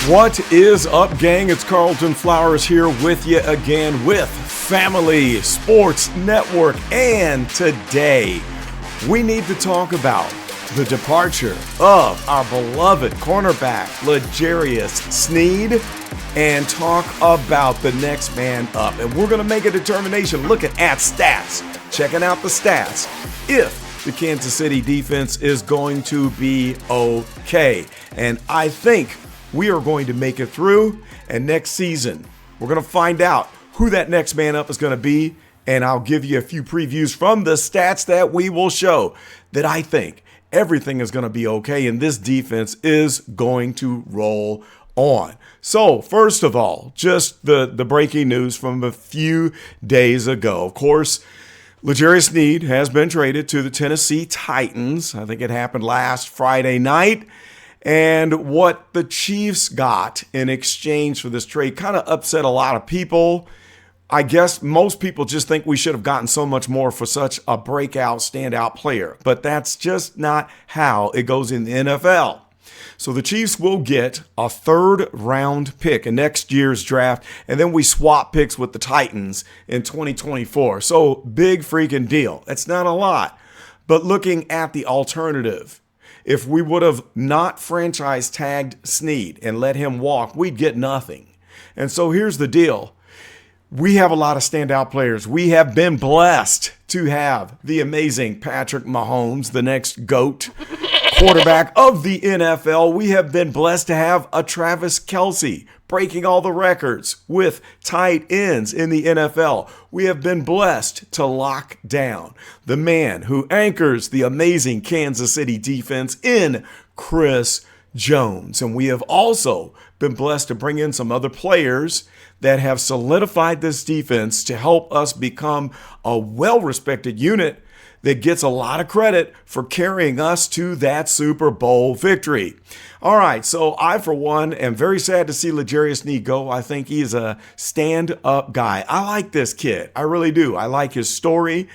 What is up, gang? It's Carlton Flowers here with you again with Family Sports Network. And today, we need to talk about the departure of our beloved cornerback, L'Jarius Sneed, and talk about the next man up. And we're going to make a determination looking at stats, checking out the stats, if the Kansas City defense is going to be okay. And I think we are going to make it through, and next season, we're going to find out who that next man up is going to be, and I'll give you a few previews from the stats that we will show that I think everything is going to be okay, and this defense is going to roll on. So, first of all, just the breaking news from a few days ago. Of course, L'Jarius Sneed has been traded to the Tennessee Titans. I think it happened last Friday night. And what the Chiefs got in exchange for this trade kind of upset a lot of people. I guess most people just think we should have gotten so much more for such a breakout, standout player. But that's just not how it goes in the NFL. So the Chiefs will get a third-round pick in next year's draft, and then we swap picks with the Titans in 2024. So big freaking deal. It's not a lot. But looking at the alternative, if we would have not franchise tagged Sneed and let him walk, we'd get nothing. And so here's the deal. We have a lot of standout players. We have been blessed to have the amazing Patrick Mahomes, the next GOAT quarterback of the NFL. We have been blessed to have a Travis Kelce breaking all the records with tight ends in the NFL. We have been blessed to lock down the man who anchors the amazing Kansas City defense in Chris Jones. And we have also been blessed to bring in some other players that have solidified this defense to help us become a well-respected unit that gets a lot of credit for carrying us to that Super Bowl victory. All right, so I, for one, am very sad to see L'Jarius Sneed go. I think he's a stand-up guy. I like this kid. I really do. I like his story.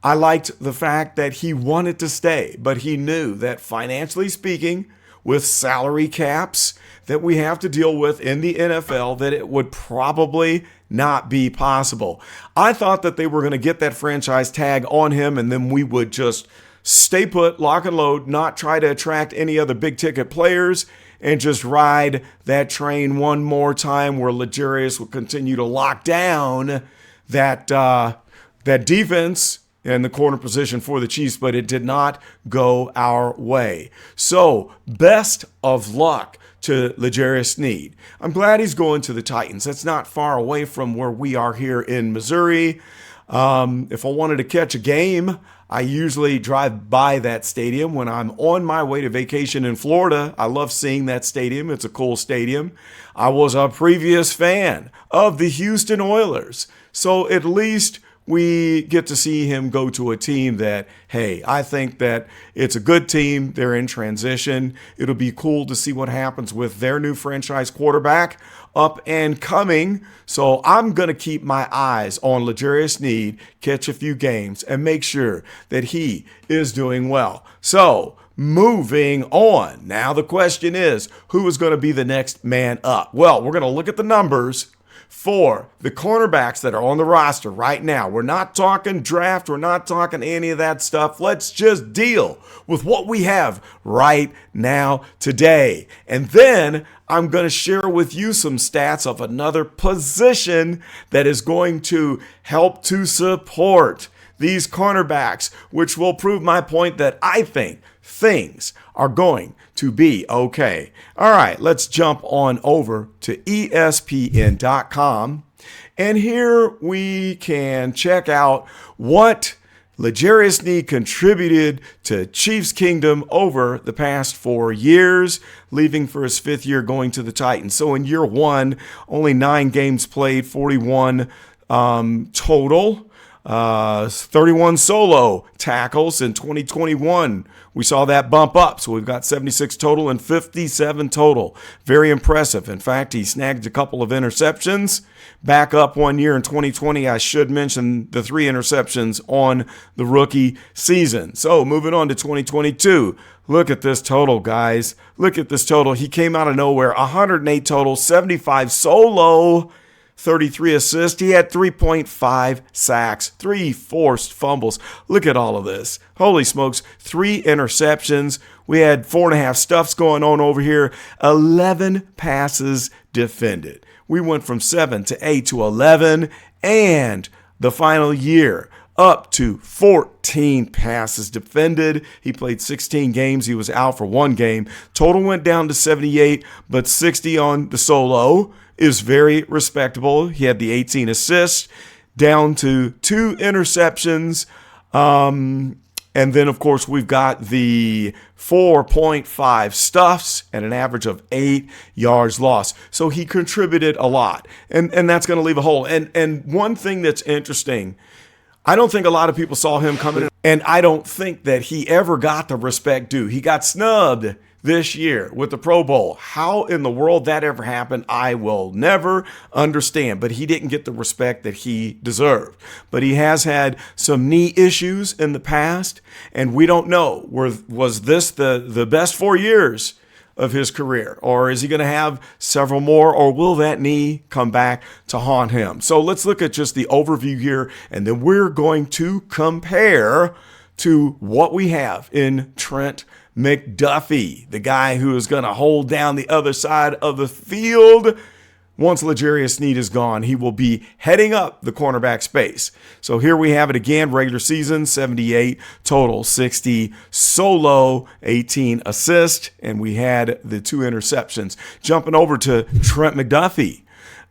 I liked the fact that he wanted to stay, but he knew that financially speaking, with salary caps that we have to deal with in the NFL, that it would probably not be possible. I thought that they were going to get that franchise tag on him, and then we would just stay put, lock and load, not try to attract any other big ticket players, and just ride that train one more time where L'Jarius would continue to lock down that defense and the corner position for the Chiefs, but it did not go our way. So, best of luck to L'Jarius Sneed. I'm glad he's going to the Titans. That's not far away from where we are here in Missouri. If I wanted to catch a game, I usually drive by that stadium when I'm on my way to vacation in Florida. I love seeing that stadium. It's a cool stadium. I was a previous fan of the Houston Oilers. So at least we get to see him go to a team that, hey, I think that it's a good team. They're in transition. It'll be cool to see what happens with their new franchise quarterback up and coming. So I'm going to keep my eyes on L'Jarius Sneed, catch a few games, and make sure that he is doing well. So moving on. Now the question is, who is going to be the next man up? Well, we're going to look at the numbers for the cornerbacks that are on the roster right now. We're not talking draft. We're not talking any of that stuff. Let's just deal with what we have right now today. And then I'm going to share with you some stats of another position that is going to help to support these cornerbacks, which will prove my point that I think things are going to be okay. All right, let's jump on over to ESPN.com. And here we can check out what L'Jarius Sneed contributed to Chiefs Kingdom over the past 4 years, leaving for his 5th year going to the Titans. So in year one, only 9 games played, 41 total. 31 solo tackles in 2021. We saw that bump up. So we've got 76 total and 57 total. Very impressive. In fact, he snagged a couple of interceptions. Back up 1 year in 2020, I should mention the 3 interceptions on the rookie season. So moving on to 2022. Look at this total, guys. Look at this total. He came out of nowhere. 108 total, 75 solo, 33 assists. He had 3.5 sacks, 3 forced fumbles. Look at all of this. Holy smokes. 3 interceptions. We had 4.5 stuffs going on over here. 11 passes defended. We went from 7 to 8 to 11. And the final year, up to 14 passes defended. He played 16 games. He was out for 1 game. Total went down to 78, but 60 on the solo is very respectable. He had the 18 assists, down to 2 interceptions. And then, of course, we've got the 4.5 stuffs and an average of 8 yards lost. So he contributed a lot, and that's going to leave a hole. And one thing that's interesting, I don't think a lot of people saw him coming in, and I don't think that he ever got the respect due. He got snubbed this year with the Pro Bowl. How in the world that ever happened, I will never understand. But he didn't get the respect that he deserved. But he has had some knee issues in the past, and we don't know, was this the best 4 years of his career, or is he going to have several more, or will that knee come back to haunt him? So let's look at just the overview here, and then we're going to compare to what we have in Trent McDuffie, the guy who is going to hold down the other side of the field. Once L'Jarius Sneed is gone, he will be heading up the cornerback space. So here we have it again, regular season, 78 total, 60 solo, 18 assists, and we had the 2 interceptions. Jumping over to Trent McDuffie.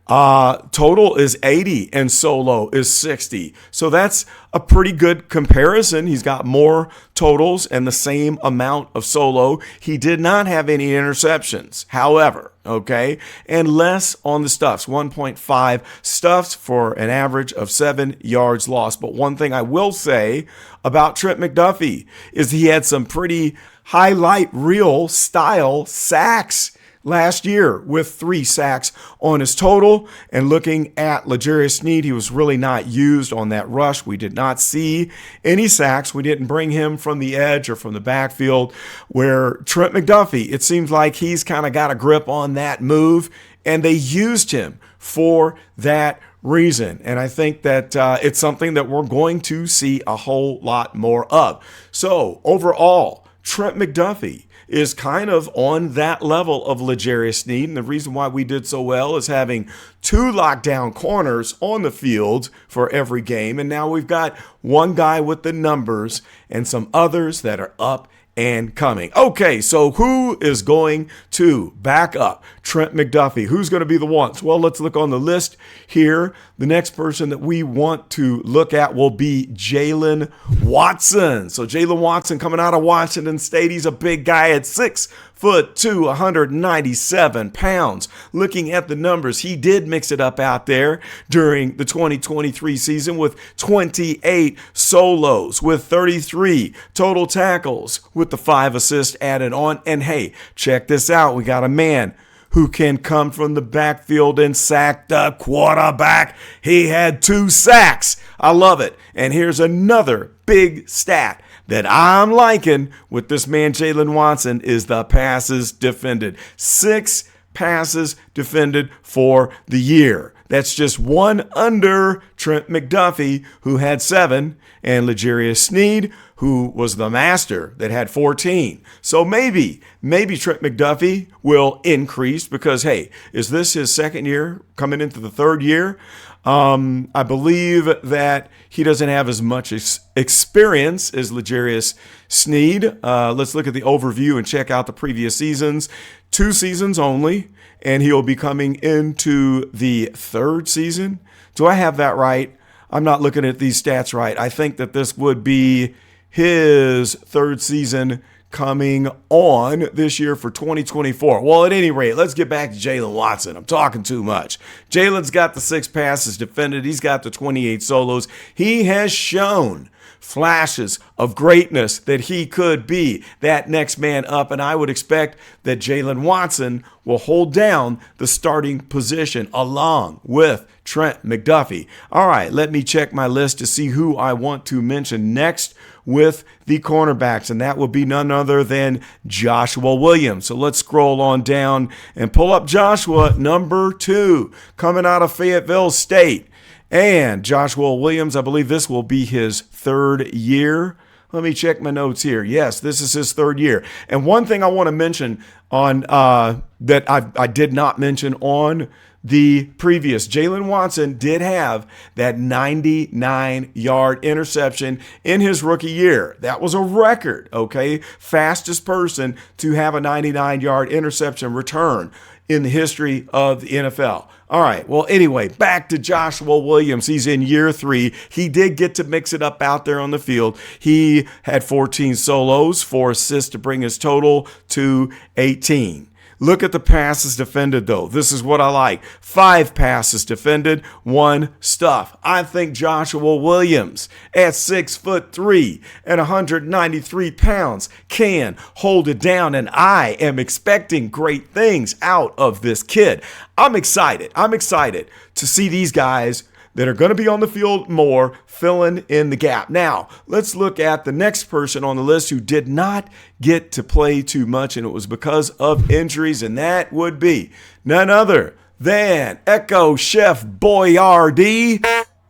Total is 80 and solo is 60. So that's a pretty good comparison. He's got more totals and the same amount of solo. He did not have any interceptions, however, okay, and less on the stuffs, 1.5 stuffs for an average of 7 yards lost. But one thing I will say about Trent McDuffie is he had some pretty highlight reel style sacks last year, with 3 sacks on his total. And looking at L'Jarius Sneed, he was really not used on that rush. We did not see any sacks. We didn't bring him from the edge or from the backfield, where Trent McDuffie, it seems like he's kind of got a grip on that move, and they used him for that reason. And I think that it's something that we're going to see a whole lot more of. So overall, Trent McDuffie is kind of on that level of L'Jarius Sneed. And the reason why we did so well is having 2 lockdown corners on the field for every game. And now we've got one guy with the numbers and some others that are up and coming. Okay, so who is going to back up Trent McDuffie? Who's going to be the ones? Well, let's look on the list here. The next person that we want to look at will be Jaylen Watson. So Jaylen Watson coming out of Washington State. He's a big guy at 6'2", 197 pounds. Looking at the numbers, he did mix it up out there during the 2023 season with 28 solos, with 33 total tackles, with the 5 assists added on. And hey, check this out. We got a man who can come from the backfield and sack the quarterback. He had 2 sacks. I love it. And here's another big stat that I'm liking with this man, Jaylen Watson, is the passes defended. 6 passes defended for the year. That's just 1 under Trent McDuffie, who had 7, and L'Jarius Sneed, who was the master, that had 14. So maybe Trent McDuffie will increase because, hey, is this his second year, coming into the 3rd year? I believe that he doesn't have as much experience as L'Jarius Sneed. Let's look at the overview and check out the previous seasons. 2 seasons only, and he'll be coming into the 3rd season. Do I have that right? I'm not looking at these stats right. I think that this would be his 3rd season coming on this year for 2024. Well, at any rate, let's get back to Jaylen Watson. I'm talking too much. Jaylen's got the 6 passes defended. He's got the 28 solos. He has shown flashes of greatness that he could be that next man up, and I would expect that Jaylen Watson will hold down the starting position along with Trent McDuffie. All right, let me check my list to see who I want to mention next with the cornerbacks, and that will be none other than Joshua Williams. So let's scroll on down and pull up Joshua, number 2, coming out of Fayetteville State. And Joshua Williams, I believe this will be his 3rd year. Let me check my notes here. Yes, this is his 3rd year. And one thing I want to mention on that I did not mention on the previous, Jaylen Watson did have that 99-yard interception in his rookie year. That was a record, okay? Fastest person to have a 99-yard interception return in the history of the NFL. All right, well, anyway, back to Joshua Williams. He's in year 3. He did get to mix it up out there on the field. He had 14 solos, 4 assists to bring his total to 18. Look at the passes defended, though. This is what I like. 5 passes defended, 1 stuff. I think Joshua Williams at 6'3" and 193 pounds can hold it down, and I am expecting great things out of this kid. I'm excited. I'm excited to see these guys that are going to be on the field more, filling in the gap. Now, let's look at the next person on the list who did not get to play too much, and it was because of injuries, and that would be none other than Echo Chef Boyardee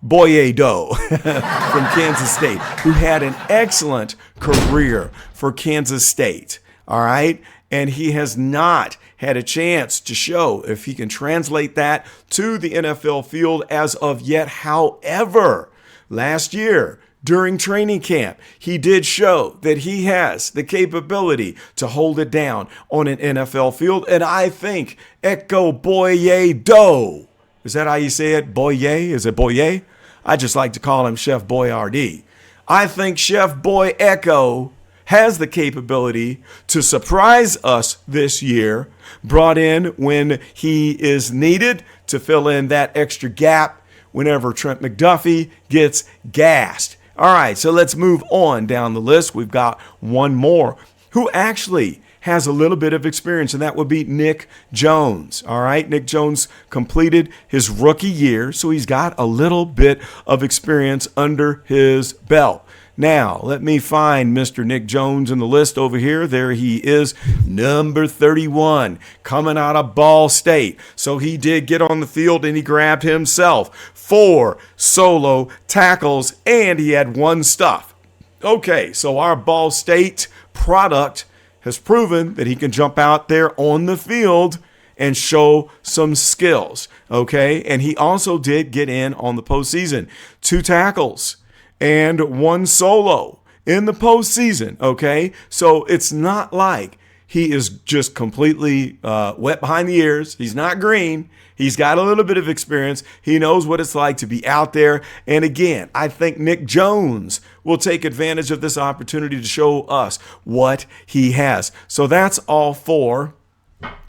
Boyedo from Kansas State, who had an excellent career for Kansas State. All right? And he has not had a chance to show if he can translate that to the NFL field as of yet. However, last year during training camp, he did show that he has the capability to hold it down on an NFL field. And I think Echo Boyedo, is that how you say it? Boye? Is it Boye? I just like to call him Chef Boyardee. I think Chef Boy Echo has the capability to surprise us this year, brought in when he is needed to fill in that extra gap whenever Trent McDuffie gets gassed. All right, so let's move on down the list. We've got one more who actually has a little bit of experience, and that would be Nick Jones. All right, Nick Jones completed his rookie year, so he's got a little bit of experience under his belt. Now, let me find Mr. Nick Jones in the list over here. There he is, number 31, coming out of Ball State. So he did get on the field and he grabbed himself 4 solo tackles and he had 1 stuff. Okay, so our Ball State product has proven that he can jump out there on the field and show some skills, okay? And he also did get in on the postseason. 2 tackles and 1 solo in the postseason, okay? So it's not like he is just completely wet behind the ears. He's not green. He's got a little bit of experience. He knows what it's like to be out there. And again, I think Nick Jones will take advantage of this opportunity to show us what he has. So that's all 4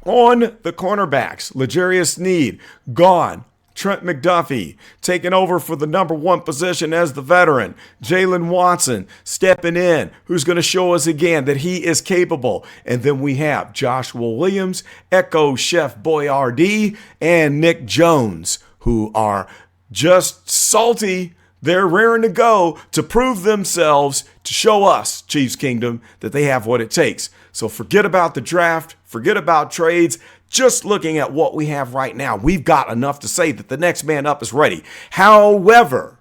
on the cornerbacks. L'Jarius Sneed, gone. Trent McDuffie taking over for the number 1 position as the veteran. Jaylen Watson stepping in, who's going to show us again that he is capable. And then we have Joshua Williams, Echo Chef Boyardee, and Nick Jones, who are just salty. They're raring to go to prove themselves, to show us, Chiefs Kingdom, that they have what it takes. So forget about the draft, forget about trades. Just looking at what we have right now, we've got enough to say that the next man up is ready. However,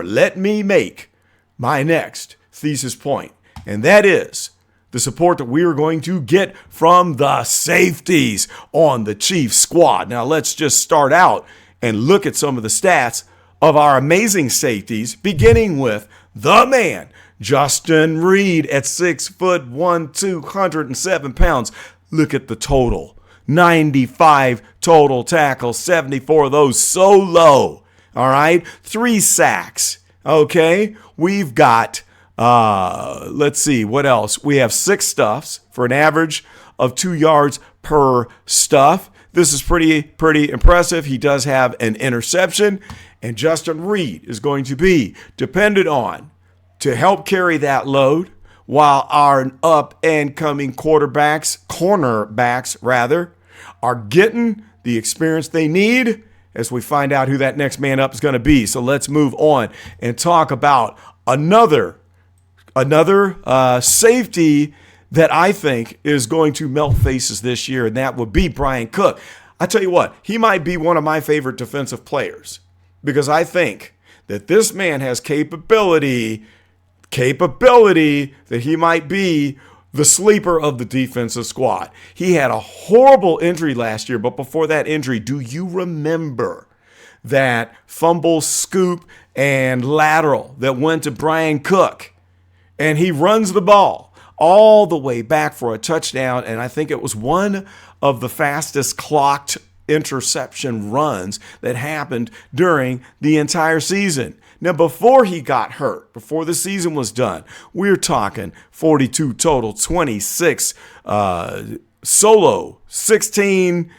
let me make my next thesis point, and that is the support that we are going to get from the safeties on the Chiefs squad. Now, let's just start out and look at some of the stats of our amazing safeties, beginning with the man, Justin Reed, at 6'1", 207 pounds. Look at the total. 95 total tackles, 74 of those solo. All right? 3 sacks. Okay? We've got Let's see, what else? We have 6 stuffs for an average of 2 yards per stuff. This is pretty impressive. He does have an interception, and Justin Reed is going to be depended on to help carry that load while our up-and-coming cornerbacks are getting the experience they need as we find out who that next man up is going to be. So let's move on and talk about another safety that I think is going to melt faces this year, and that would be Brian Cook. I tell you what, he might be one of my favorite defensive players because I think that this man has capability that he might be the sleeper of the defensive squad. He had a horrible injury last year, but before that injury, do you remember that fumble, scoop, and lateral that went to Brian Cook? And he runs the ball all the way back for a touchdown, and I think it was one of the fastest clocked interception runs that happened during the entire season. Now, before he got hurt, before the season was done, we're talking 42 total, 26 solo, 16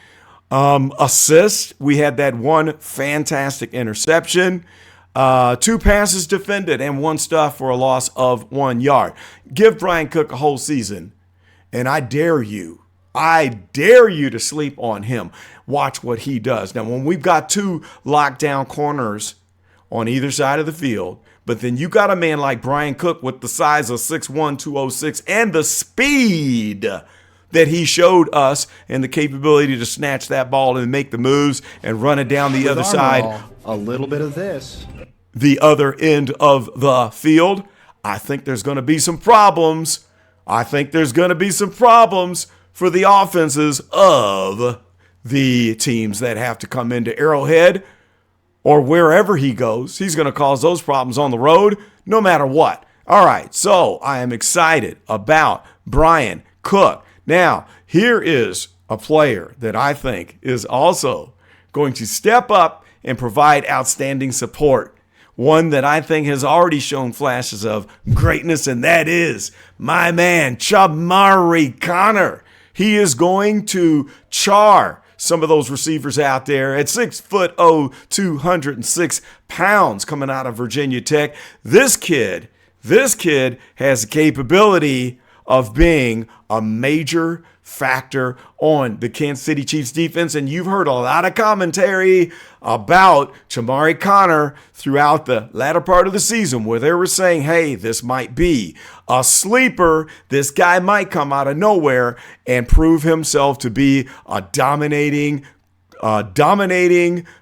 assists. We had that one fantastic interception. 2 passes defended and 1 stuff for a loss of 1 yard. Give Brian Cook a whole season, and I dare you to sleep on him. Watch what he does. Now, when we've got 2 lockdown corners on either side of the field, but then you got a man like Brian Cook with the size of 6'1", 206, and the speed that he showed us and the capability to snatch that ball and make the moves and run it down the other side. A little bit of this. The other end of the field. I think there's going to be some problems. For the offenses of the teams that have to come into Arrowhead or wherever he goes. He's going to cause those problems on the road no matter what. All right, so I am excited about Brian Cook. Now, here is a player that I think is also going to step up and provide outstanding support. One that I think has already shown flashes of greatness, and that is my man, Chamari Connor. He is going to char some of those receivers out there at 6'0", 206 pounds coming out of Virginia Tech. This kid has the capability of being a major factor on the Kansas City Chiefs defense, and you've heard a lot of commentary about Chamari Connor throughout the latter part of the season where they were saying, hey, this might be a sleeper. This guy might come out of nowhere and prove himself to be a dominating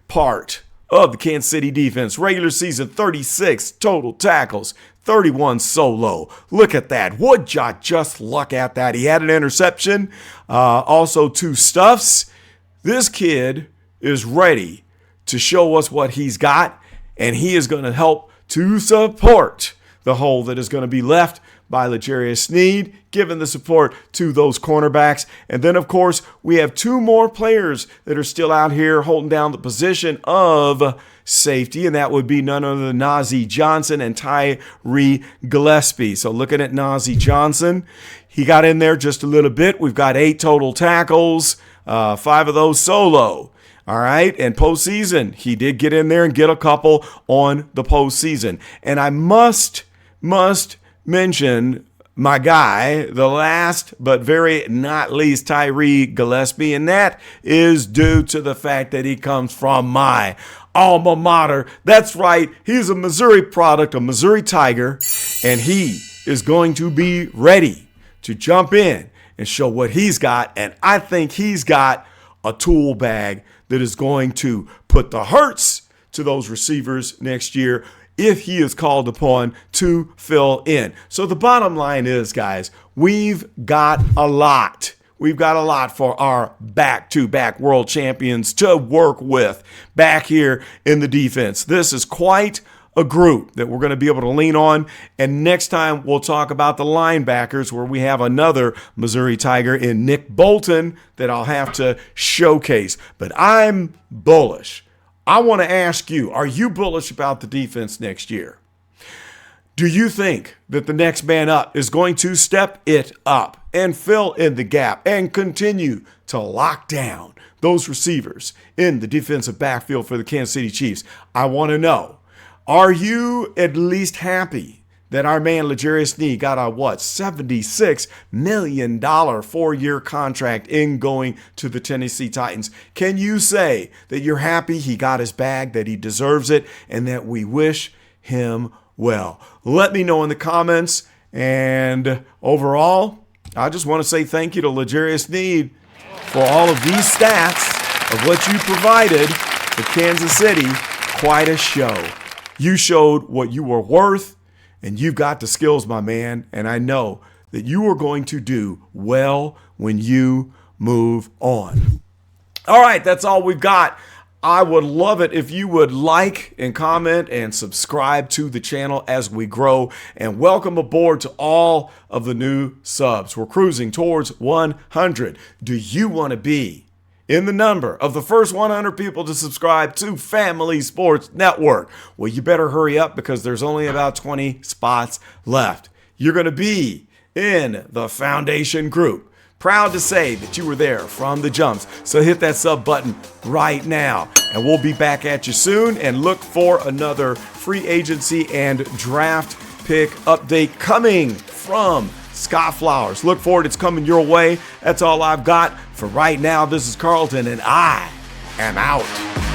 part of the Kansas City defense. Regular season, 36 total tackles, 31 solo. Look at that. Would ya just look at that. He had an interception, also 2 stuffs. This kid is ready to show us what he's got, and he is going to help to support the hole that is going to be left by L'Jarius Sneed, giving the support to those cornerbacks. And then, of course, we have 2 more players that are still out here holding down the position of safety, and that would be none other than Najee Johnson and Tyree Gillespie. So looking at Najee Johnson, he got in there just a little bit. We've got 8 total tackles, 5 of those solo. All right, and postseason, he did get in there and get a couple on the postseason. And I must mention my guy, the last but very not least, Tyree Gillespie, and that is due to the fact that he comes from my alma mater. That's right, he's a Missouri product, a Missouri Tiger, and he is going to be ready to jump in and show what he's got, and I think he's got a tool bag that is going to put the hurts to those receivers next year if he is called upon to fill in. So the bottom line is, guys, we've got a lot. We've got a lot for our back-to-back world champions to work with back here in the defense. This is quite a group that we're going to be able to lean on. And next time we'll talk about the linebackers, where we have another Missouri Tiger in Nick Bolton that I'll have to showcase. But I'm bullish. I want to ask you, are you bullish about the defense next year? Do you think that the next man up is going to step it up and fill in the gap and continue to lock down those receivers in the defensive backfield for the Kansas City Chiefs? I want to know, are you at least happy that our man L'Jarius Sneed got a $76 million 4-year contract in going to the Tennessee Titans? Can you say that you're happy he got his bag, that he deserves it, and that we wish him well? Let me know in the comments. And overall, I just want to say thank you to L'Jarius Sneed for all of these stats of what you provided for Kansas City. Quite a show. You showed what you were worth, and you've got the skills, my man. And I know that you are going to do well when you move on. All right, that's all we've got. I would love it if you would like and comment and subscribe to the channel as we grow. And welcome aboard to all of the new subs. We're cruising towards 100. Do you want to be in the number of the first 100 people to subscribe to Family Sports Network? Well, you better hurry up because there's only about 20 spots left. You're going to be in the foundation group. Proud to say that you were there from the jumps. So hit that sub button right now. And we'll be back at you soon. And look for another free agency and draft pick update coming from Scott Flowers. Look for it. It's coming your way. That's all I've got for right now. This is Carlton, and I am out.